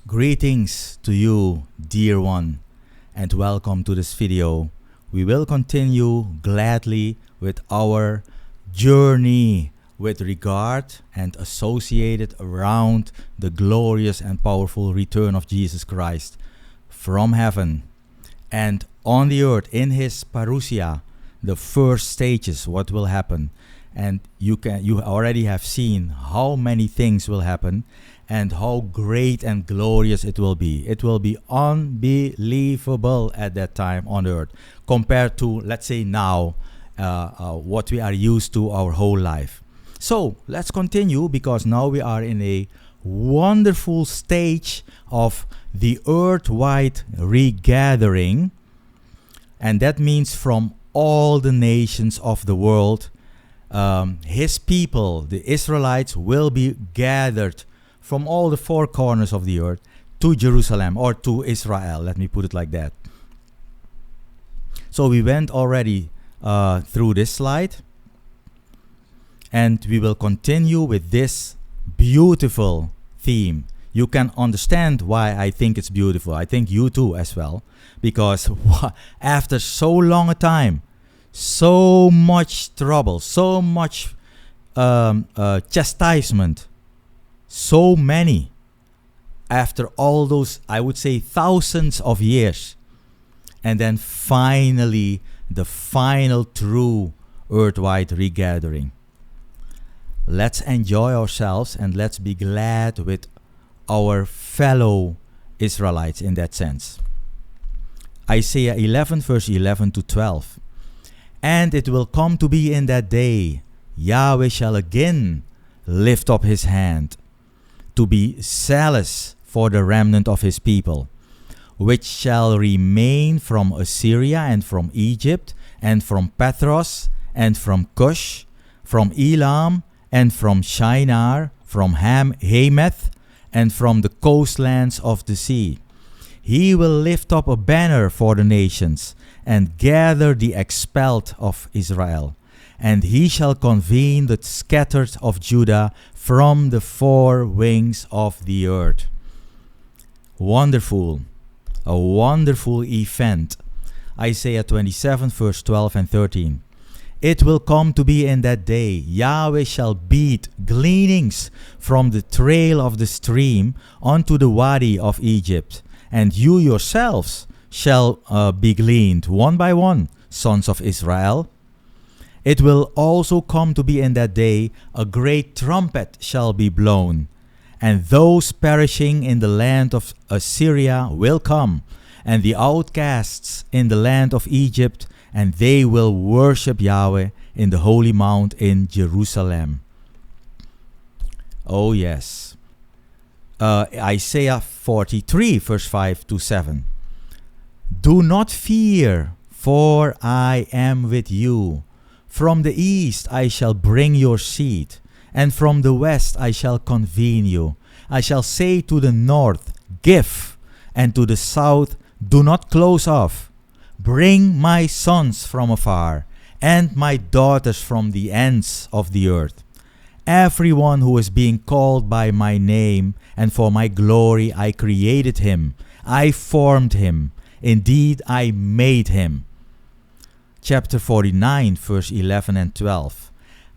Greetings to you, dear one, and welcome to this video. We will continue gladly with our journey with regard and associated around the glorious and powerful return of Jesus Christ from heaven and on the earth in his parousia, the first stages, what will happen. And you already have seen how many things will happen and how great and glorious it will be. It will be unbelievable at that time on earth compared to, let's say now, what we are used to our whole life. So let's continue, because now we are in a wonderful stage of the earth-wide regathering, and that means from all the nations of the world, his people, the Israelites, will be gathered from all the four corners of the earth to Jerusalem, or to Israel, let me put it like that. So we went already through this slide, and we will continue with this beautiful theme. You can understand why I think it's beautiful. I think you too as well, because after so long a time, so much trouble, so much chastisement, so many, after all those, I would say, thousands of years, and then finally the final true earthwide regathering. Let's enjoy ourselves and let's be glad with our fellow Israelites in that sense. Isaiah 11 verse 11 to 12. And it will come to be in that day, Yahweh shall again lift up his hand to be zealous for the remnant of his people, which shall remain from Assyria and from Egypt and from Pathros and from Cush, from Elam and from Shinar, from Hamath and from the coastlands of the sea. He will lift up a banner for the nations and gather the expelled of Israel. And he shall convene the scattered of Judah from the four wings of the earth. Wonderful. A wonderful event. Isaiah 27 verse 12 and 13. It will come to be in that day, Yahweh shall beat gleanings from the trail of the stream unto the wadi of Egypt. And you yourselves shall be gleaned one by one, sons of Israel. It will also come to be in that day, a great trumpet shall be blown, and those perishing in the land of Assyria will come, and the outcasts in the land of Egypt, and they will worship Yahweh in the holy mount in Jerusalem. Oh yes. Isaiah 43 verse 5 to 7. Do not fear, for I am with you. From the east I shall bring your seed, and from the west I shall convene you. I shall say to the north, give, and to the south, do not close off. Bring my sons from afar, and my daughters from the ends of the earth. Everyone who is being called by my name, and for my glory I created him. I formed him. Indeed, I made him. Chapter 49, verse 11 and 12.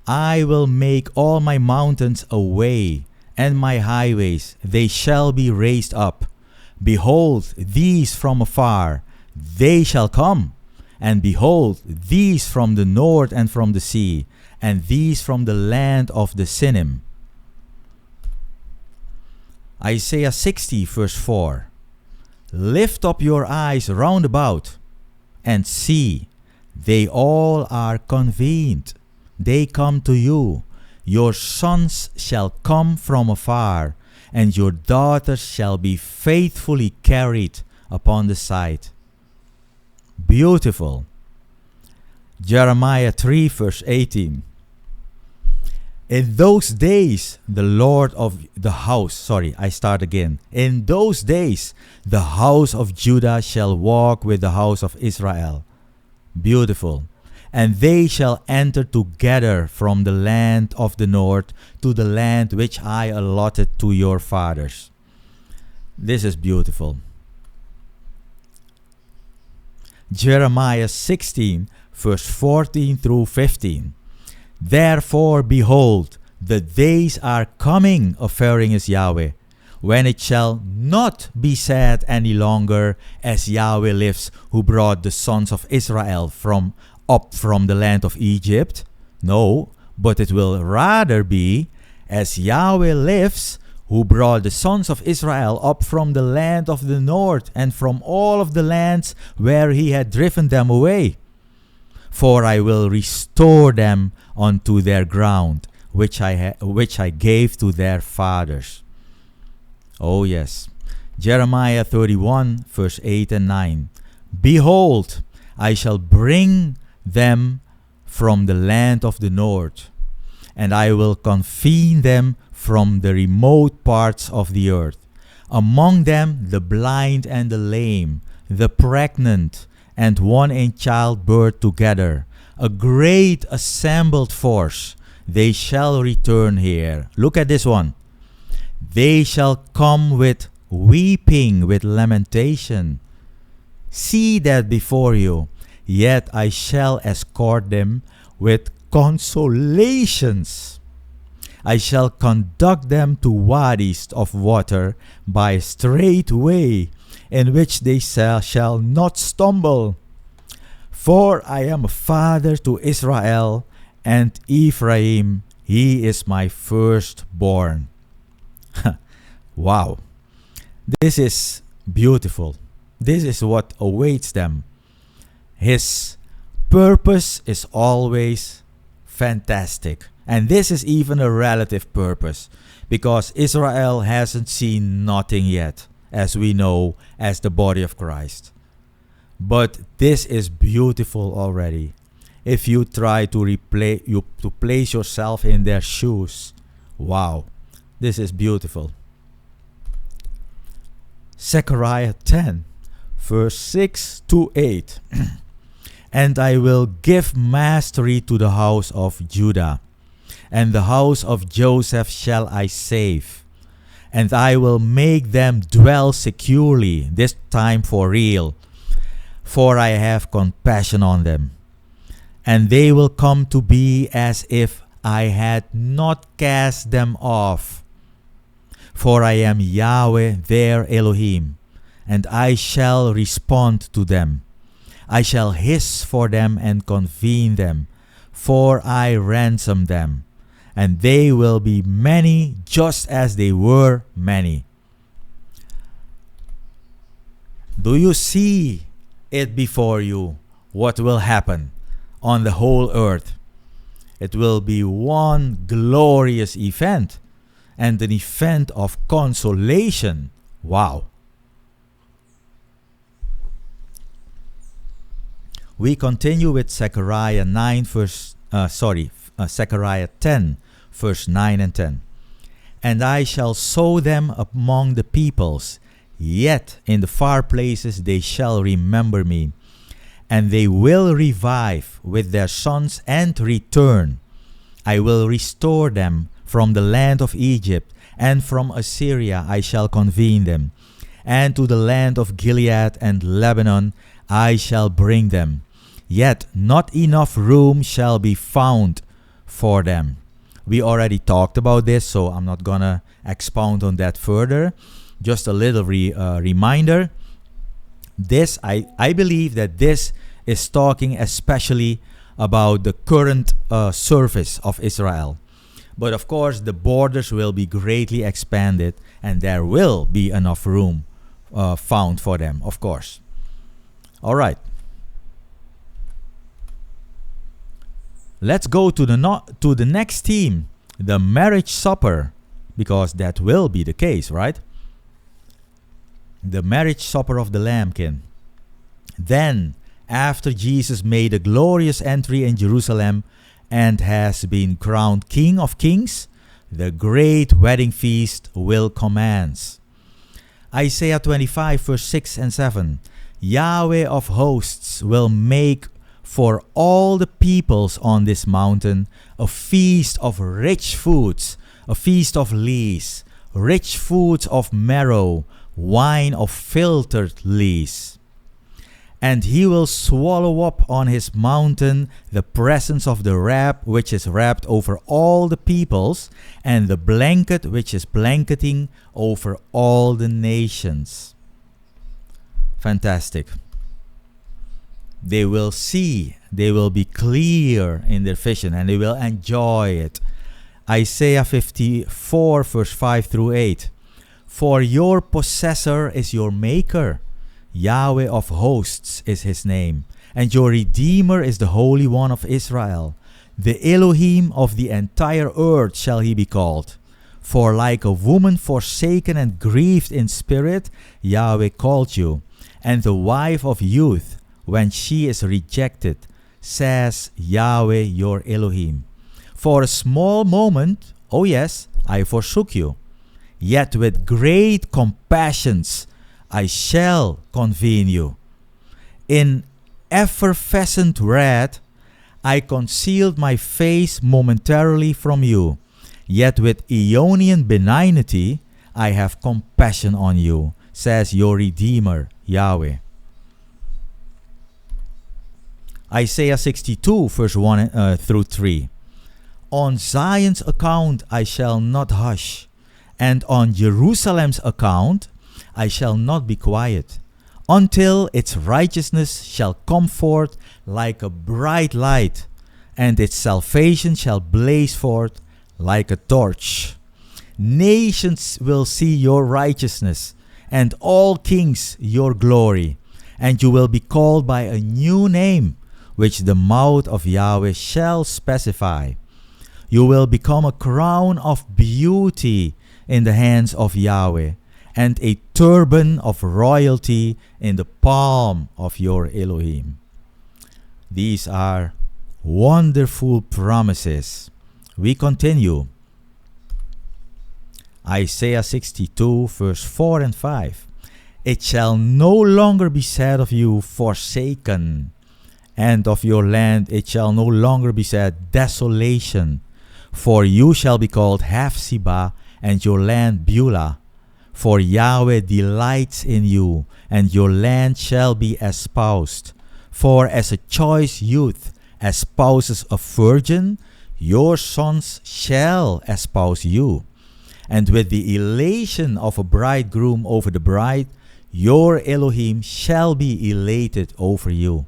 I will make all my mountains a way, and my highways, they shall be raised up. Behold, these from afar, they shall come. And behold, these from the north and from the sea, and these from the land of the Sinim. Isaiah 60, verse 4. Lift up your eyes round about, and see, they all are convened. They come to you. Your sons shall come from afar, and your daughters shall be faithfully carried upon the side. Beautiful. Jeremiah 3 verse 18. In those days, the Lord of the house, In those days, the house of Judah shall walk with the house of Israel. Beautiful. And they shall enter together from the land of the north to the land which I allotted to your fathers. This is beautiful. Jeremiah 16, verse 14 through 15. Therefore, behold, the days are coming, averring is Yahweh, when it shall not be said any longer, as Yahweh lives, who brought the sons of Israel up from the land of Egypt. No, but it will rather be, as Yahweh lives, who brought the sons of Israel up from the land of the north, and from all of the lands where he had driven them away. For I will restore them unto their ground, which I gave to their fathers. Oh yes. Jeremiah 31, verse 8 and 9. Behold, I shall bring them from the land of the north, and I will convene them from the remote parts of the earth. Among them the blind and the lame, the pregnant, and one in childbirth together, a great assembled force. They shall return here. Look at this one. They shall come with weeping, with lamentation. See that before you. Yet I shall escort them with consolations. I shall conduct them to wadis of water by a straight way, in which they shall not stumble. For I am a father to Israel, and Ephraim, he is my firstborn. Wow. This is beautiful. This is what awaits them. His purpose is always fantastic. And this is even a relative purpose, because Israel hasn't seen nothing yet, as we know, as the body of Christ. But this is beautiful already. If you try to place yourself in their shoes, wow, this is beautiful. Zechariah 10, verse 6 to 8. And I will give mastery to the house of Judah, and the house of Joseph shall I save. And I will make them dwell securely, this time for real. For I have compassion on them. And they will come to be as if I had not cast them off. For I am Yahweh their Elohim, and I shall respond to them. I shall hiss for them and convene them, for I ransom them. And they will be many, just as they were many. Do you see it before you? What will happen on the whole earth? It will be one glorious event, and an event of consolation. Wow. We continue with Zechariah 10, verse 9 and 10. And I shall sow them among the peoples, yet in the far places they shall remember me. And they will revive with their sons and return. I will restore them from the land of Egypt, and from Assyria I shall convene them. And to the land of Gilead and Lebanon I shall bring them. Yet not enough room shall be found for them. We already talked about this, so I'm not gonna expound on that further. Just a little reminder. This, I believe that this is talking especially about the current surface of Israel. But of course, the borders will be greatly expanded, and there will be enough room found for them, of course. All right. Let's go to the next theme, the marriage supper, because that will be the case, right? The marriage supper of the Lambkin. Then, after Jesus made a glorious entry in Jerusalem and has been crowned King of Kings, the great wedding feast will commence. Isaiah 25, verse 6 and 7. Yahweh of hosts will make for all the peoples on this mountain a feast of rich foods, a feast of lees, rich foods of marrow, wine of filtered lees. And he will swallow up on his mountain the presence of the wrap which is wrapped over all the peoples, and the blanket which is blanketing over all the nations. Fantastic. They will see, they will be clear in their vision, and they will enjoy it. Isaiah 54 verse 5 through 8. For your possessor is your maker. Yahweh of hosts is his name, and your Redeemer is the Holy One of Israel. The Elohim of the entire earth shall he be called. For like a woman forsaken and grieved in spirit, Yahweh called you, and the wife of youth, when she is rejected, says Yahweh your Elohim. For a small moment, oh yes, I forsook you, yet with great compassions I shall convene you. In effervescent wrath I concealed my face momentarily from you, yet with Aeonian benignity I have compassion on you, says your Redeemer, Yahweh. Isaiah 62 verse 1 through 3. On Zion's account I shall not hush, and on Jerusalem's account I shall not be quiet, until its righteousness shall come forth like a bright light, and its salvation shall blaze forth like a torch. Nations will see your righteousness, and all kings your glory, and you will be called by a new name, which the mouth of Yahweh shall specify. You will become a crown of beauty in the hands of Yahweh, and a turban of royalty in the palm of your Elohim. These are wonderful promises. We continue. Isaiah 62 verse 4 and 5. It shall no longer be said of you, forsaken, and of your land it shall no longer be said, desolation. For you shall be called Hephzibah, and your land Beulah. For Yahweh delights in you, and your land shall be espoused. For as a choice youth espouses a virgin, your sons shall espouse you. And with the elation of a bridegroom over the bride, your Elohim shall be elated over you.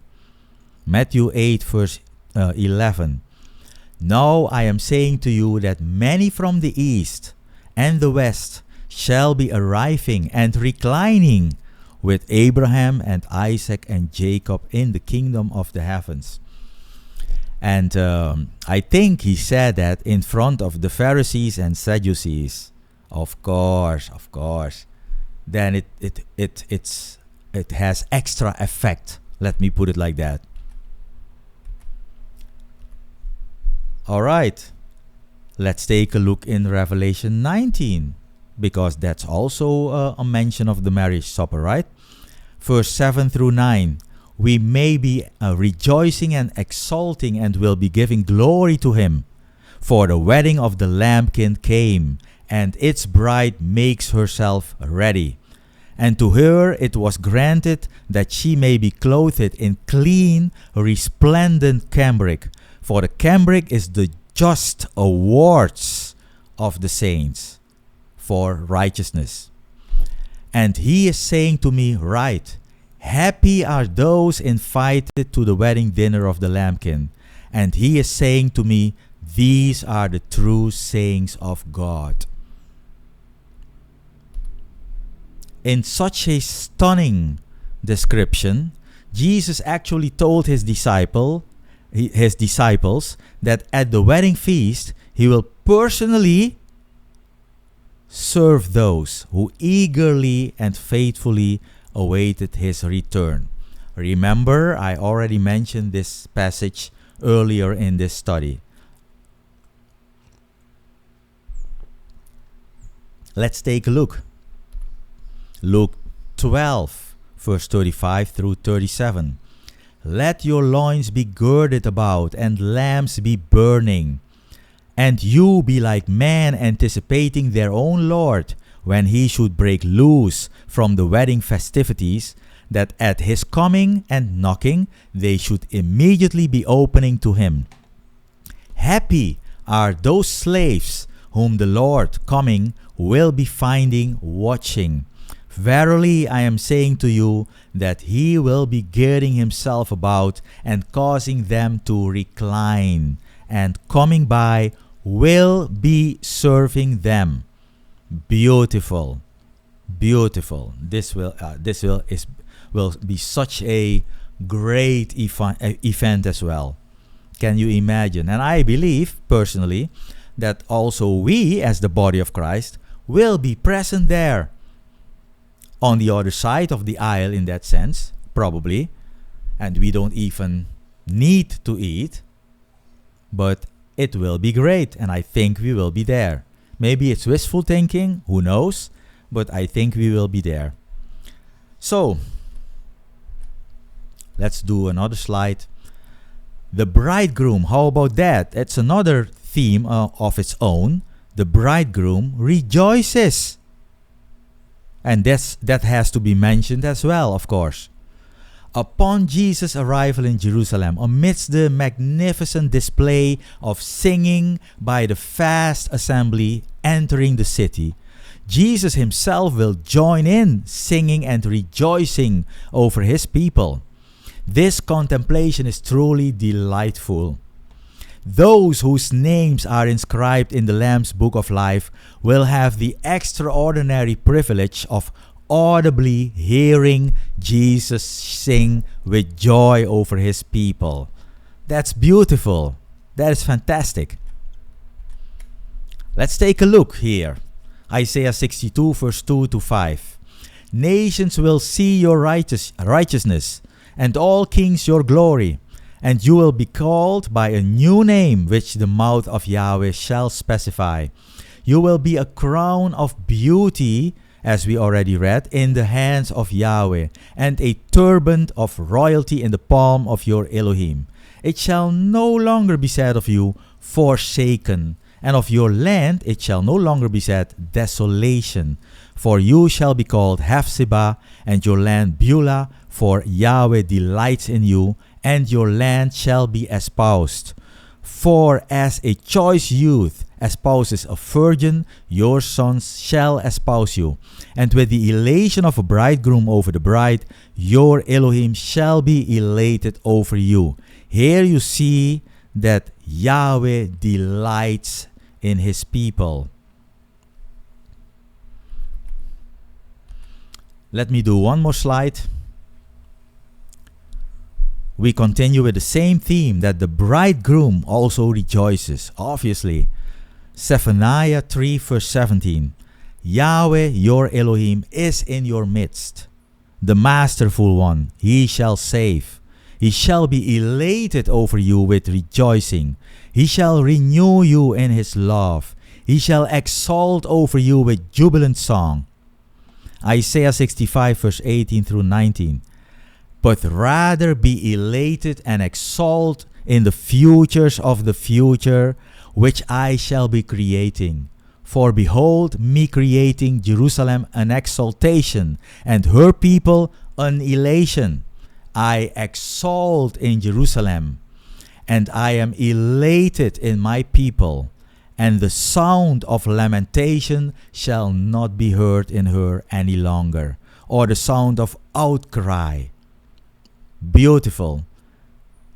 Matthew 8 verse 11. Now I am saying to you that many from the east and the west shall be arriving and reclining with Abraham and Isaac and Jacob in the kingdom of the heavens. And I think he said that in front of the Pharisees and Sadducees. Of course. Then it has extra effect. Let me put it like that. All right. Let's take a look in Revelation 19, because that's also a mention of the marriage supper, right? Verse 7 through 9. We may be rejoicing and exulting, and will be giving glory to him. For the wedding of the Lambkin came, and its bride makes herself ready. And to her it was granted that she may be clothed in clean, resplendent cambric. For the cambric is the just awards of the saints for righteousness. And he is saying to me, write, happy are those invited to the wedding dinner of the Lambkin. And he is saying to me, these are the true sayings of God. In such a stunning description, Jesus actually told his disciples that at the wedding feast, he will personally serve those who eagerly and faithfully awaited his return. Remember, I already mentioned this passage earlier in this study. Let's take a look. Luke 12, verse 35 through 37. Let your loins be girded about, and lamps be burning. And you be like men anticipating their own Lord, when he should break loose from the wedding festivities, that at his coming and knocking they should immediately be opening to him. Happy are those slaves whom the Lord coming will be finding watching. Verily I am saying to you that he will be girding himself about and causing them to recline, and coming by will be serving them. Beautiful, beautiful. This will be such a great event as well. Can you imagine? And I believe personally that also we as the body of Christ will be present there, on the other side of the aisle in that sense, probably, and we don't even need to eat, but it will be great, and I think we will be there. Maybe it's wishful thinking, who knows, but I think we will be there. So, let's do another slide. The bridegroom, how about that? It's another theme of its own. The bridegroom rejoices. And that has to be mentioned as well, of course. Upon Jesus' arrival in Jerusalem, amidst the magnificent display of singing by the vast assembly entering the city, Jesus himself will join in singing and rejoicing over his people. This contemplation is truly delightful. Those whose names are inscribed in the Lamb's Book of Life will have the extraordinary privilege of audibly hearing Jesus sing with joy over his people. That's beautiful. That is fantastic. Let's take a look here. Isaiah 62 verse 2 to 5. Nations will see your righteousness, and all kings your glory. And you will be called by a new name which the mouth of Yahweh shall specify. You will be a crown of beauty, as we already read, in the hands of Yahweh, and a turban of royalty in the palm of your Elohim. It shall no longer be said of you, forsaken, and of your land it shall no longer be said, desolation. For you shall be called Hephzibah, and your land Beulah, for Yahweh delights in you, and your land shall be espoused. For as a choice youth espouses a virgin, your sons shall espouse you. And with the elation of a bridegroom over the bride, your Elohim shall be elated over you. Here you see that Yahweh delights in his people. Let me do one more slide. We continue with the same theme, that the bridegroom also rejoices. Obviously, Zephaniah 3 verse 17. Yahweh your Elohim is in your midst, the masterful one, he shall save. He shall be elated over you with rejoicing. He shall renew you in his love. He shall exalt over you with jubilant song. Isaiah 65 verse 18 through 19. But rather be elated and exalt in the futures of the future, which I shall be creating. For behold, me creating Jerusalem an exaltation, and her people an elation. I exalt in Jerusalem, and I am elated in my people, and the sound of lamentation shall not be heard in her any longer, or the sound of outcry. Beautiful.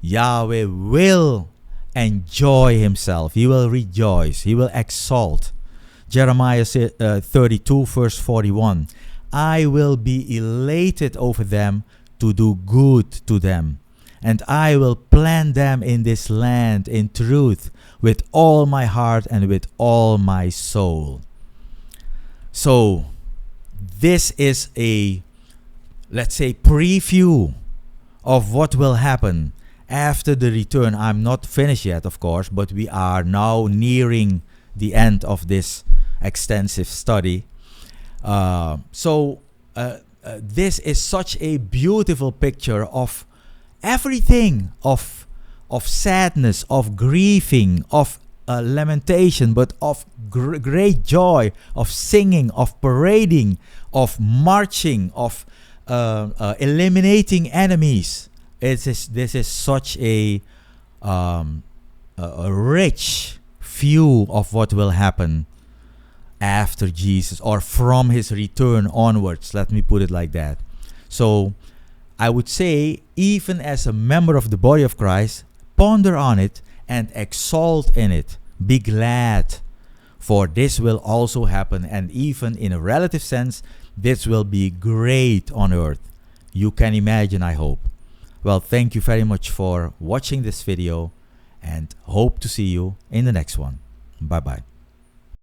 Yahweh will enjoy himself. He will rejoice. He will exalt. Jeremiah 32 verse 41. I will be elated over them to do good to them. And I will plant them in this land in truth with all my heart and with all my soul. So, this is a, let's say, preview of what will happen after the return. I'm not finished yet, of course, but we are now nearing the end of this extensive study. This is such a beautiful picture of everything, of sadness, of grieving, of lamentation, but of great joy, of singing, of parading, of marching, of eliminating enemies. This is such a rich view of what will happen after Jesus, or from his return onwards. Let me put it like that. So I would say, even as a member of the body of Christ, ponder on it and exalt in it. Be glad, for this will also happen, and even in a relative sense, this will be great on earth. You can imagine, I hope. Well, thank you very much for watching this video, and hope to see you in the next one. Bye bye.